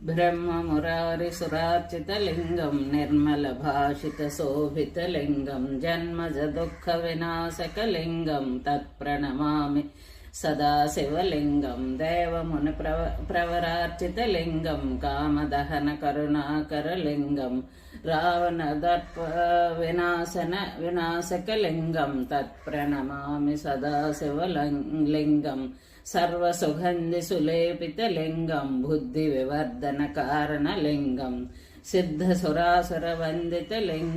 ब्रह्ममुरारिसुरार्चितलिङ्गं निर्मलभाषितशोभितलिङ्गं जन्मजदुःखविनाशकलिङ्गं तत्प्रणमामि सदा शिवलिङ्गं देवमुनिप्रवरार्चितलिङ्गं कामदहनकरुणाकरलिङ्गं विनाशकलिङ्गं तत्प्रणमामि सदा शिवलिङ्गं सर्वसुगन्धिसुलेपितलिङ्गं बुद्धिविवर्धनकारणलिङ्गं सिद्धसुरासुरवन्दितलिङ्गं